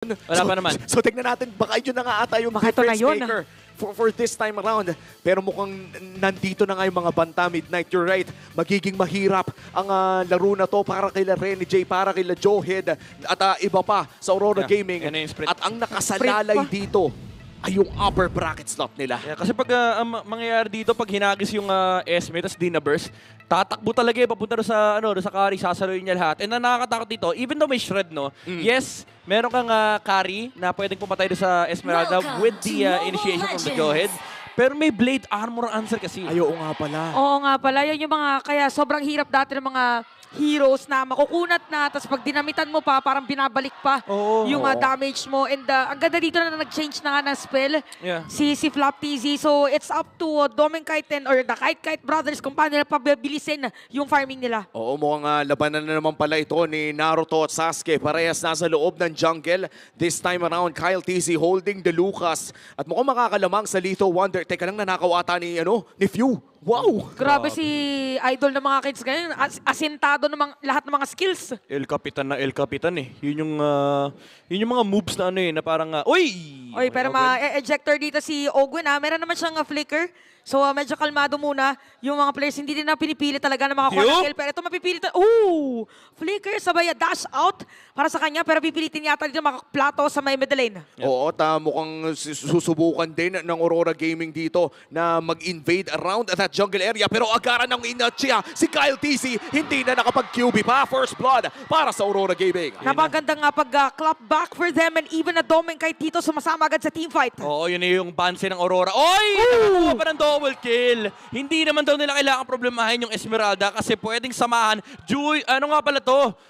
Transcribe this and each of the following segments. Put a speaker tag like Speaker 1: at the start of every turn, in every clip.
Speaker 1: Wala pa naman.
Speaker 2: So tignan natin, baka yun na nga ata yung
Speaker 3: Baka ito na
Speaker 2: difference
Speaker 3: yun,
Speaker 2: maker for this time around. Pero mukhang nandito na nga yung mga banta Midnight. You're right, magiging mahirap ang laro na to para kila Rene J, para kila Joehead at iba pa sa Aurora Gaming.
Speaker 1: Yan na yung sprint.
Speaker 2: At ang nakasalalay
Speaker 3: Sprint pa.
Speaker 2: dito ay yung upper bracket slot nila.
Speaker 1: Yeah, kasi pag mangyayari dito, pag hinagis yung Esme, tapos di na burst, tatakbo talaga papunta doon sa, doon sa carry, sasaluhin niya lahat. And ang nakakatakot dito, even though may shred, no, yes, meron kang carry na pwedeng pumatay doon sa Esmeralda with the initiation from the Joehead. Pero may blade armor answer kasi.
Speaker 2: Ay, oo nga pala.
Speaker 3: Oo nga pala, yan yung mga, kaya sobrang hirap dati ng mga heroes na makukunat na, tapos pag dinamitan mo pa, parang binabalik pa yung damage mo. And ang ganda dito na nag-change na nga ng spell, si Flop TZ. So it's up to Domeng Kite or the Kite Brothers kung paano nila pabilisin yung farming nila.
Speaker 2: Oo, mukhang labanan na naman pala ito ni Naruto at Sasuke. Parehas nasa loob ng jungle. This time around, Kyle TZ holding the Lucas. At mukhang makakalamang sa Lethal Wonder. Teka lang, nanakaw ata ni Few. Wow!
Speaker 3: Grabe si idol ng mga kids ngayon. Asintado ng lahat ng mga skills.
Speaker 1: El Capitan eh. Yun yung mga moves na na parang,
Speaker 3: Oy, pero ma-ejector dito si Ogwin Meron naman siyang flicker. So medyo kalmado muna yung mga players. Hindi din na pinipili talaga ng mga corner kill. Pero ito mapipilit. Flicker sabay dash out para sa kanya. Pero pipilitin yata dito makaplato sa may middle lane.
Speaker 2: Oo, mukhang susubukan din ng Aurora Gaming dito na mag-invade around that jungle area. Pero agaran ng Inachia, si Kyle TC hindi na nakapag-QB pa. First blood para sa Aurora Gaming.
Speaker 3: Napaganda nga pag-clap back for them and even na Domeng kahit dito sumasama agad sa teamfight.
Speaker 1: Oo, yun yung banse ng Aurora. Nakakuha pa ng double kill. Hindi naman daw nila kailangan problemahin yung Esmeralda kasi pwedeng samahan.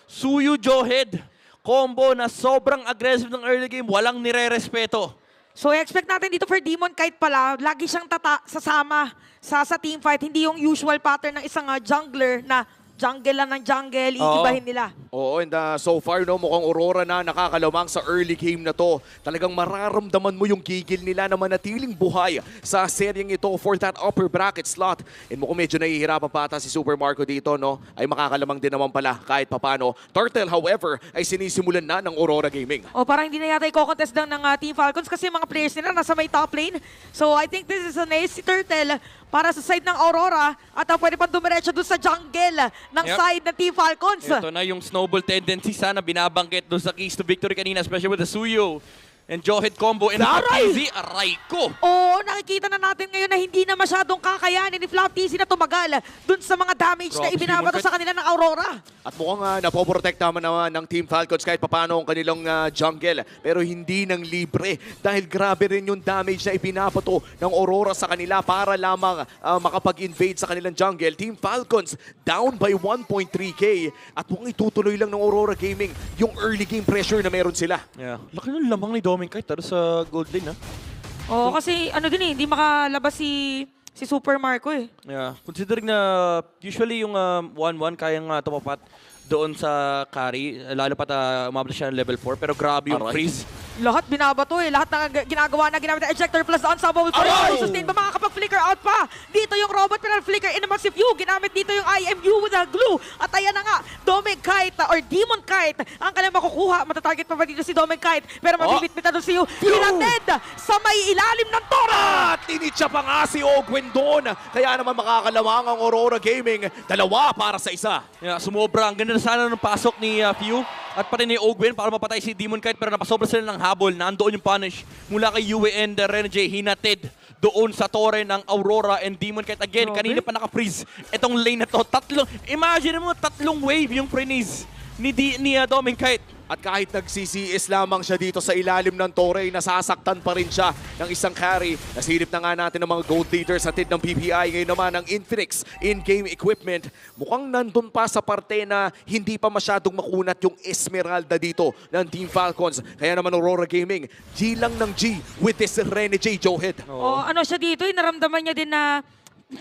Speaker 1: Suyu Joehead. Combo na sobrang aggressive ng early game. Walang nire-respeto.
Speaker 3: So expect natin dito for Demon Kite pala, lagi siyang sasama sa teamfight. Hindi yung usual pattern ng isang jungler na jungle lang ng jungle, iibahin nila.
Speaker 2: Oo, and so far, mukhang Aurora na nakakalawang sa early game na to. Talagang mararamdaman mo yung gigil nila na manatiling buhay sa seryeng ito for that upper bracket slot. And mukhang medyo nahihirapan pa ata si Super Marco dito, ay makakalamang din naman pala kahit papano. Turtle, however, ay sinisimulan na ng Aurora Gaming.
Speaker 3: Parang hindi na yata i-contest ng Team Falcons kasi mga players nila nasa may top lane. So I think this is an ace si Turtle para sa side ng Aurora at pwede pang dumiretso doon sa jungle ng side ng Team Falcons.
Speaker 1: Ito na yung snowball tendency sana binabanggit doon sa keys to victory kanina, especially with the Suyo and Joehead combo and TZ, aray ko!
Speaker 3: Oo, nakikita na natin ngayon na hindi na masyadong kakayanin ni Flop TZ na tumagal dun sa mga damage na ibinabato sa kanila ng Aurora. At
Speaker 2: mukhang napoprotekta naman ng Team Falcons kahit papano ang kanilang jungle. Pero hindi ng libre dahil grabe rin yung damage na ibinabato ng Aurora sa kanila para lamang makapag-invade sa kanilang jungle. Team Falcons down by 1.3k at mukhang itutuloy lang ng Aurora Gaming yung early game pressure na meron sila.
Speaker 1: Laki ng lamang ni Domeng kahit sa gold lane,
Speaker 3: Oo, kasi hindi makalabas si Super Marco eh.
Speaker 1: Considering na usually yung 1-1 kayang tumapat doon sa carry, lalo pat umabot siya ng level 4, pero grabe yung freeze.
Speaker 3: Lahat binabato lahat ng ginagawa na ginamit na ejector plus the unstoppable for sustain ba makakapag-flicker out pa. Dito yung robot pero flicker in naman si Few. Ginamit dito yung IMU with a glue. At ayan na nga, Domeng Kite or Demon Kite ang kailangan makukuha. Matatarget pa ba dito si Domeng Kite? Pero mabibit-bit na doon si Few. Pinatid sa may ilalim ng toro.
Speaker 2: Tinitsa pa nga si Ogwin doon. Kaya naman makakalawang ang Aurora Gaming. 2 para sa 1.
Speaker 1: Sumobra. Ang ganda na sana ng pasok ni Few at pati ni Ogwin para mapatay si Demon Kite, pero napasobra sila ng habol. Nandoon yung punish mula kay Yue and Rene J. Hinatid doon sa tore ng Aurora and Demon Kite. Again, kanina pa naka-freeze itong lane na to. Imagine mo, 3 wave yung freeze ni Domeng Kite.
Speaker 2: At kahit nagsisiis lamang siya dito sa ilalim ng tore, nasasaktan pa rin siya ng isang carry. Nasilip na nga natin ng mga gold leaders atid ng PPI. Ngayon naman ang Infinix in-game equipment. Mukhang nandun pa sa parte na hindi pa masyadong makunat yung Esmeralda dito ng Team Falcons. Kaya naman Aurora Gaming, G lang ng G with this Rene J. Joehead.
Speaker 3: Siya dito, naramdaman niya din na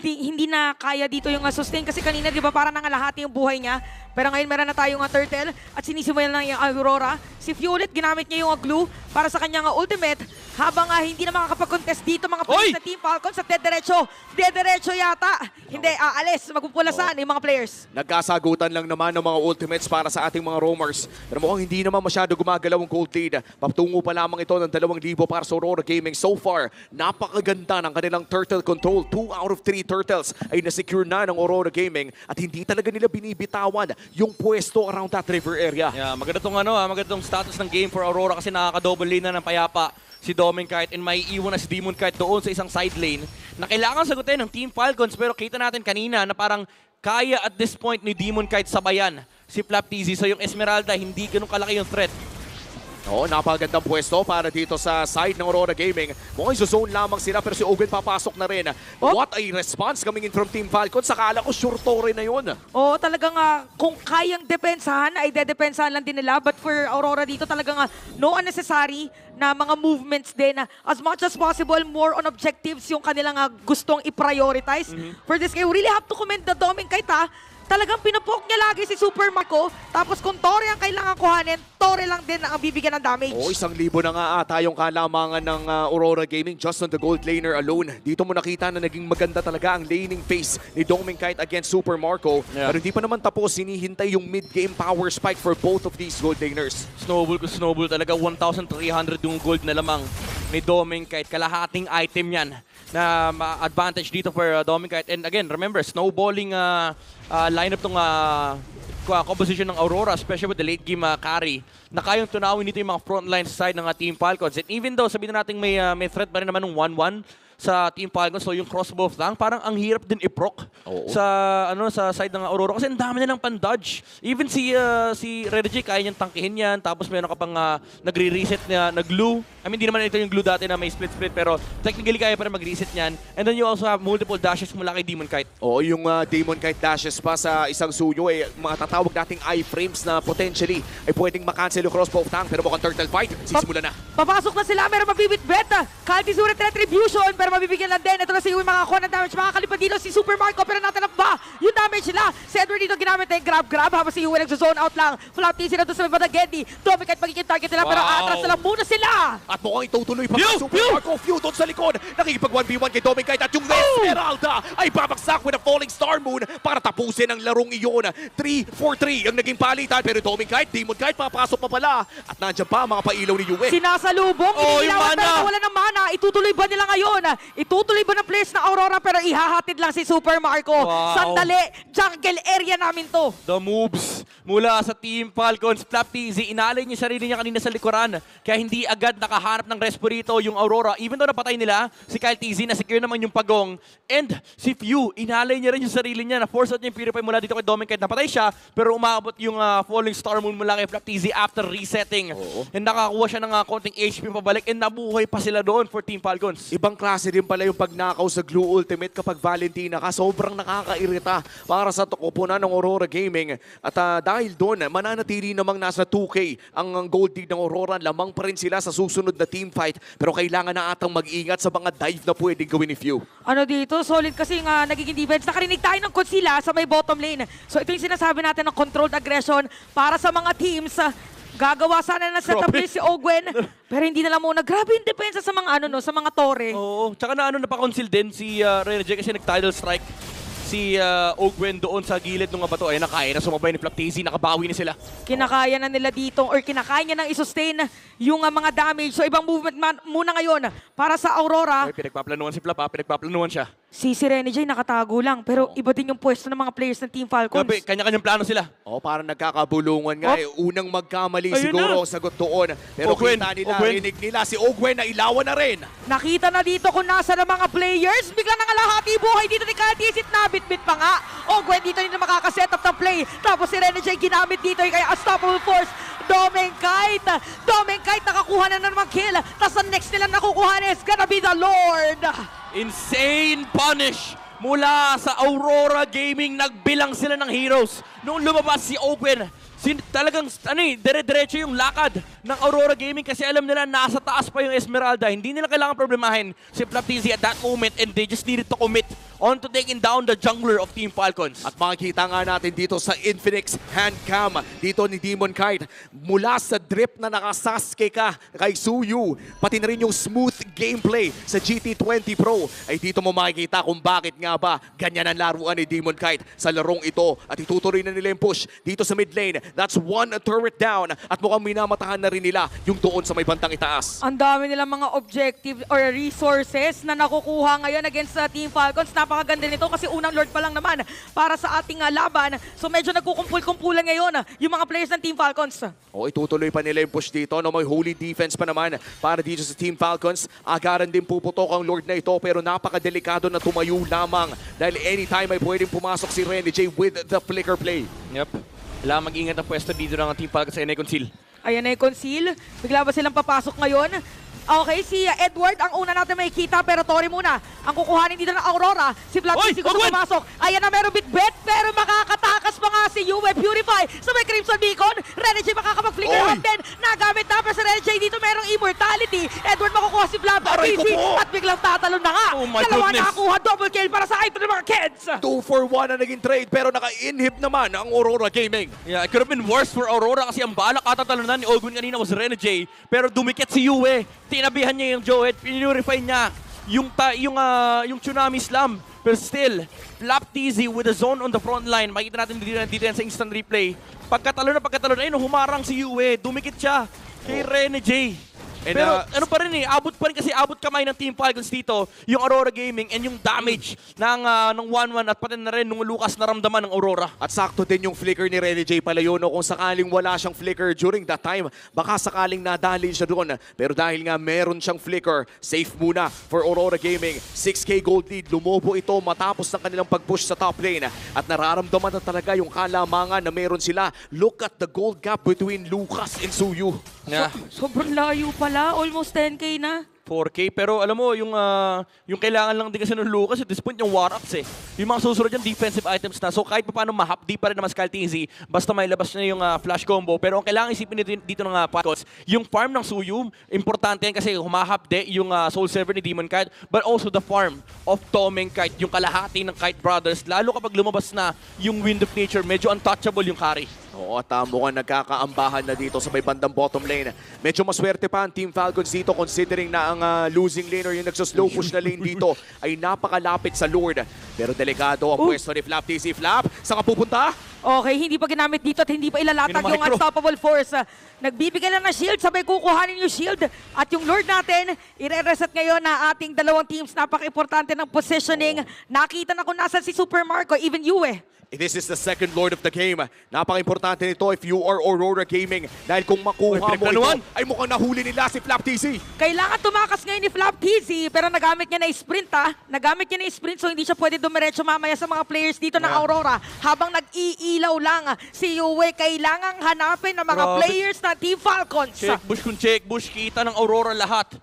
Speaker 3: hindi na kaya dito yung sustain kasi kanina, di ba, parang nangalahati yung buhay niya. Pero ngayon meron na tayong Turtle at sinisimulan na yung Aurora. Si Fuelit, ginamit niya yung glue para sa kanyang ultimate. habang hindi na makakapag-contest dito mga
Speaker 1: Oy!
Speaker 3: players na Team Falcons sa Dederecho yata. Hindi, aalis, magpupulasan yung mga players.
Speaker 2: Nagkasagutan lang naman ng mga ultimates para sa ating mga roamers. Pero mukhang hindi naman masyado gumagalaw ang gold lead. Patungo pa lamang ito ng 2,000 para sa Aurora Gaming. So far, napakaganda ng kanilang turtle control. 2 out of 3 turtles ay nasecure na ng Aurora Gaming at hindi talaga nila binibitawan yung pwesto around that river area.
Speaker 1: Yeah, maganda tong status ng game for Aurora kasi nakaka-double lane na ng payapa si Dominkite and may iwan na si Demon Kite doon sa isang side lane na kailangan sagutin ng Team Falcons pero kita natin kanina na parang kaya at this point ni Demon Kite sabayan si Flap TZ. So yung Esmeralda hindi ganun kalaki yung threat.
Speaker 2: Oo, napagandang pwesto para dito sa side ng Aurora Gaming. Mukhang iso-zone lamang sila pero si Owen papasok na rin.
Speaker 3: Oh?
Speaker 2: What a response coming in from Team Falcon. Sakala ko sure Torre na yun.
Speaker 3: Oo, talagang kung kayang depensahan, ay dedepensahan lang din nila. But for Aurora dito talagang no unnecessary na mga movements din. As much as possible, more on objectives yung kanilang gustong i-prioritize. For this game, we really have to commend the Dominkite Talagang pinupok niya lagi si Super Marco. Tapos kung Torre ang kailangan kuhanin, Torre lang din ang bibigyan ng damage.
Speaker 2: Oo, 1,000 na nga ata yung kalamangan ng Aurora Gaming just on the gold laner alone. Dito mo nakita na naging maganda talaga ang laning phase ni Dominkite against Super Marco.
Speaker 1: Yeah.
Speaker 2: Pero hindi pa naman tapos, hinihintay yung mid-game power spike for both of these gold laners.
Speaker 1: Snowball talaga 1,300 yung gold na lamang ni Dominkite. Kalahating item yan na advantage dito for Dominkite. And again, remember, snowballing lineup tong composition ng Aurora, especially with the late game carry, na kayang tunawin dito yung mga frontline side ng Team Falcons. And even though sabihin na natin may threat pa rin naman ng 1-1 sa Team Falcons, so yung crossbow flank, parang ang hirap din i-proc sa side ng Aurora kasi ang dami nilang pan-dodge. Even si Reggie, kaya niyang tangkihin yan, tapos meron ka pang nagre-reset na glue. I mean, hindi naman ito yung glue dati na may split-split, pero technically kaya pa rin mag-reset niyan. And then you also have multiple dashes mula kay Demon Kite.
Speaker 2: Oo, yung Demon Kite dashes pa sa isang suyo, matatawag nating iframes na potentially ay pwedeng makancel yung crossbow tank, pero mukhang turtle fight, sisimula na.
Speaker 3: Papasok na sila, meron mabibit-bet. Kalti Suret Retribution, pero mabibigyan lang din. Ito na si Uwe makakuha ng damage. Makakalipad dito si Super Marco, pero natanap ba yung damage nila? Si Edward dito ginamit na yung grab-grab, habang si Uwe nagzo-zone out lang. Flap TZ na doon sa may Badagendi. Dominkite magiging target nila, pero atras na lang muna sila.
Speaker 2: At mukhang itutuloy pa sa Super Marco. Few doon sa likod. Nakikipag 1v1 kay Dominkite at yung Esmeralda ay babagsak with a falling star moon para tapusin ang larong iyon. 3-4-3 ang naging palitan, pero Dominkite, Demon Kite, papasok pa pala. At nandiyan pa ang mga pailaw ni Uwe.
Speaker 3: Sinasalubong,
Speaker 1: yung
Speaker 3: inilawan
Speaker 1: mana.
Speaker 3: pero wala ng mana. Itutuloy ba nila ngayon? Itutuloy ba ng players na Aurora pero ihahatid lang si Super Marco?
Speaker 1: Wow.
Speaker 3: Sandali, jungle area namin to.
Speaker 1: The moves mula sa Team Falcons. Flap TZ, inalay niya sarili niya kanina sa likuran. Kaya hindi agad nakahanap ng respo rito yung Aurora. Even though napatay nila, si Kyle TZ, na-secure naman yung pagong. And si Few, inalay niya rin yung sarili niya. Na-force out niya yung Purify mula dito kay Dominkite. Napatay siya, pero umabot yung Falling Star Moon mula kay Flap TZ after resetting. And nakakuha siya ng konting HP pabalik. And nabuhay pa sila doon for Team Falcons.
Speaker 2: Ibang klase din pala yung pagnakaw sa Glue Ultimate kapag Valentina ka. Sobrang nakakairita para sa tukupunan ng Aurora Gaming. At dahil doon, mananatili namang nasa 2K ang gold lead ng Aurora. Lamang pa rin sila sa susunod na team fight. Pero kailangan na atang mag-ingat sa mga dive na pwedeng gawin ni Few.
Speaker 3: Ano dito, solid kasi nga nagiging defense. Nakarinig tayo ng Godzilla sa may bottom lane. So ito yung sinasabi natin ng controlled aggression para sa mga teams. Gagawa sana na setup
Speaker 1: Grabe.
Speaker 3: si Ogwen. Pero hindi na lang muna. Grabe yung depensa sa mga sa mga tore.
Speaker 1: Oo, tsaka napakonsil din si Renege kasi nag-tidal strike si Ogwen doon sa gilid ng bato. Ay, nakaya na sumabay ni Flap TZ, nakabawi na sila.
Speaker 3: Kinakaya na nila dito or kinakaya niya nang i-sustain yung mga damage. So ibang movement muna ngayon para sa Aurora.
Speaker 1: Ay, pinagpaplanuhan si Flap, pinagpaplanuhan siya.
Speaker 3: Si Renegade nakatago lang. Pero iba din yung pwesto ng mga players ng Team Falcons.
Speaker 1: Grabe, kanya-kanyang plano sila.
Speaker 2: Parang nagkakabulungan nga. Unang magkamali
Speaker 1: Ayun
Speaker 2: siguro
Speaker 1: na.
Speaker 2: ang sagot doon. Pero
Speaker 1: Ogwen,
Speaker 2: kita nila,
Speaker 1: Ogwen.
Speaker 2: rinig nila si Ogwen na ilawan na rin.
Speaker 3: Nakita na dito kung nasa ng mga players. Bigla nangalahati buhay dito ni Kyle TZ na bit-bit pa nga. Ogwen dito din na makakaset up ng play. Tapos si Renegade ginamit dito yung kaya Unstoppable Force. Dominkite nakakuha na naman kill. Tapos ang next nila nakukuha is gonna be the Lord.
Speaker 1: Insane punish mula sa Aurora Gaming. Nagbilang sila ng heroes. Noong lumabas si Open Talagang dire-diretso yung lakad ng Aurora Gaming kasi alam nila nasa taas pa yung Esmeralda. Hindi nila kailangan problemahin si Flaptizzy at that moment and they just needed to commit on to taking down the jungler of Team Falcons.
Speaker 2: At makikita nga natin dito sa Infinix handcam dito ni Demon Kite, mula sa drip na nakasasuke ka kay Suyu, pati na rin yung smooth gameplay sa GT20 Pro, ay dito mo makikita kung bakit nga ba ganyan ang laruan ni Demon Kite sa larong ito. At itutuloy na nila yung push dito sa mid lane. That's one turret down at mukhang minamatahan na rin nila yung doon sa may bantang itaas.
Speaker 3: Ang dami nilang mga objective or resources na nakukuha ngayon against sa Team Falcons. Napakaganda nito kasi unang Lord pa lang naman para sa ating laban. So medyo nagkukumpul-kumpulan ngayon yung mga players ng Team Falcons.
Speaker 2: O itutuloy pa nila yung push dito. No, may holy defense pa naman para dito sa Team Falcons. Agaran din puputok ang Lord na ito pero napakadelikado na tumayo lamang dahil anytime ay pwedeng pumasok si Renny J with the flicker play.
Speaker 1: Yep. Kailangan mag-ingat ang pwesto dito ng Team Falcons sa NA Conceal.
Speaker 3: Ayan na yung conceal. Bigla ba silang papasok ngayon? Okay, si Edward ang una natin makikita pero Tori muna ang kukuhanin dito ng Aurora. Si Flaptizzy gusto pumasok. Ayan na, meron bit-bet pero makakatakas pa nga si Yue Purify sa may Crimson Beacon. Renny J makakapag-flicker out din. Nagamit na pero sa Renny J dito merong immortality. Edward makukuha si Flaptizzy at biglang tatalon na nga.
Speaker 1: Oh my
Speaker 3: Dalawa
Speaker 1: goodness.
Speaker 3: nakakuha, double kill para sa item ng mga kids.
Speaker 2: 2 for 1 na naging trade pero naka-inhib naman ang Aurora Gaming.
Speaker 1: Yeah, it could have been worse for Aurora kasi ang balak atatalunan ni Ogwin kanina was Renny J. Pero dumikit si Yue. Tinabihan niya yung Joet, pinurify niya yung Tsunami Slam. Pero still, Flaptizzy with a zone on the front line. Makikita natin dito yan sa instant replay. Pagkatalo na, ayun, humarang si Yue. Dumikit siya kay Renny J.
Speaker 2: And,
Speaker 1: pero ano pa rin abot pa rin kasi abot kamay ng Team Falcons dito, yung Aurora Gaming and yung damage ng 1-1 at pati na rin nung Lucas naramdaman ng Aurora.
Speaker 2: At sakto din yung flicker ni Renny J palayo, no? Kung sakaling wala siyang flicker during that time, baka sakaling nadali siya doon. Pero dahil nga meron siyang flicker, safe muna for Aurora Gaming. 6K gold lead, lumobo ito matapos ng kanilang pag-push sa top lane. At nararamdaman na talaga yung kalamangan na meron sila. Look at the gold gap between Lucas and Suyu.
Speaker 1: Yeah.
Speaker 3: Sobrang layo pala, almost 10K na.
Speaker 1: 4K, pero alam mo, yung kailangan lang din kasi ng Lucas at this point yung war-ups eh. Yung mga susunod yung defensive items na. So kahit pa paano mahapdi pa rin naman si Flaptizzy, basta may labas na yung flash combo. Pero ang kailangan isipin dito ng Falcons, yung farm ng Suyu, importante yan kasi humahapdi yung Soul Server ni Demon Kite, but also the farm of Tomeng Kite, yung kalahati ng Kite Brothers. Lalo kapag lumabas na yung Wind of Nature, medyo untouchable yung carry.
Speaker 2: Oo, at mukhang nagkakaambahan na dito sa may bandang bottom lane. Medyo maswerte pa ang Team Falcons dito considering na ang losing laner yung nagsa-slow push na lane dito ay napakalapit sa Lord. Pero delikado ang pwesto ni Flaptizzy. Flap, saan ka pupunta?
Speaker 3: Okay, hindi pa ginamit dito at hindi pa ilalatag yung
Speaker 1: Minamicro.
Speaker 3: unstoppable force. Nagbibigay lang ng shield, sabay kukuhanin yung shield. At yung Lord natin, ire-reset ngayon na ating dalawang teams. Napaka-importante ng positioning. Nakita na kung nasan si Super Marco, even Yue.
Speaker 2: This is the second Lord of the game. Napaka-importante nito if you are Aurora Gaming. Dahil kung makuha mo ito, ay mukhang nahuli nila si Flaptizzy.
Speaker 3: Kailangan tumakas ngayon ni Flaptizzy, pero nagamit niya na sprint Nagamit niya na sprint so hindi siya pwede dumiretso mamaya sa mga players dito ng Aurora. Habang nag-iilaw lang si Yue, kailangang hanapin ng mga players na Team Falcons.
Speaker 1: Check bush, kita ng Aurora lahat.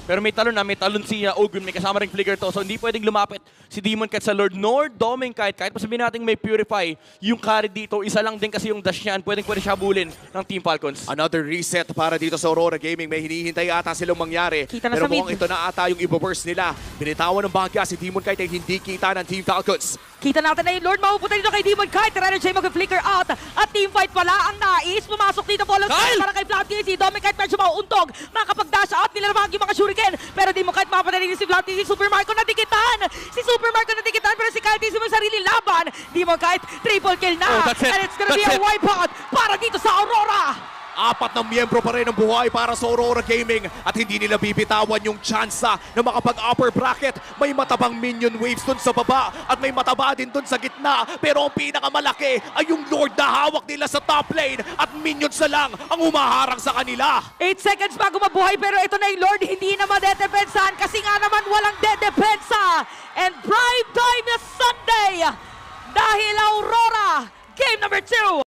Speaker 1: Pero may talon si Ogwin, may kasama ring flicker to. So hindi pwedeng lumapit si Demon Kite sa Lord nor Doming Kite. Kahit pa sabihin natin may Purify, yung carry dito, isa lang din kasi yung dash niyan. Pwede siya habulin ng Team Falcons.
Speaker 2: Another reset para dito sa Aurora Gaming. May hinihintay ata silang mangyari.
Speaker 3: Kita na
Speaker 2: pero
Speaker 3: sa mid.
Speaker 2: mukhang ito na ata yung ibaburst nila. Binitawan ng bagya si Demon Kite ay hindi kita ng Team Falcons.
Speaker 3: Kita natin na yung Lord mapupunta dito kay Demon Kite. Renny J mag-flicker out. At team fight pala ang nais. Pumasok dito follow para kay Flaptizzy. Doming Kite medyo mauuntog. Makakapag-dash out. Nilalabag yung mga shuriken. Pero Demon Kite mapapatay din si Flaptizzy. Super Marco nadikitan. Si Super Marco nadikitan pero si Flaptizzy may sarili laban. Demon Kite triple kill na.
Speaker 1: Oh, that's it.
Speaker 3: And it's gonna be a wipeout para dito sa Aurora.
Speaker 2: 4 na miyembro pa rin ang buhay para sa Aurora Gaming at hindi nila bibitawan yung tsansa na makapag-upper bracket. May matabang minion waves dun sa baba at may mataba din dun sa gitna. Pero ang pinakamalaki ay yung Lord na hawak nila sa top lane at minions na lang ang humaharang sa kanila.
Speaker 3: 8 seconds bago mabuhay pero ito na yung Lord. Hindi na madedepensahan kasi nga naman walang dedepensa. And prime time na Sunday dahil Aurora, game number 2.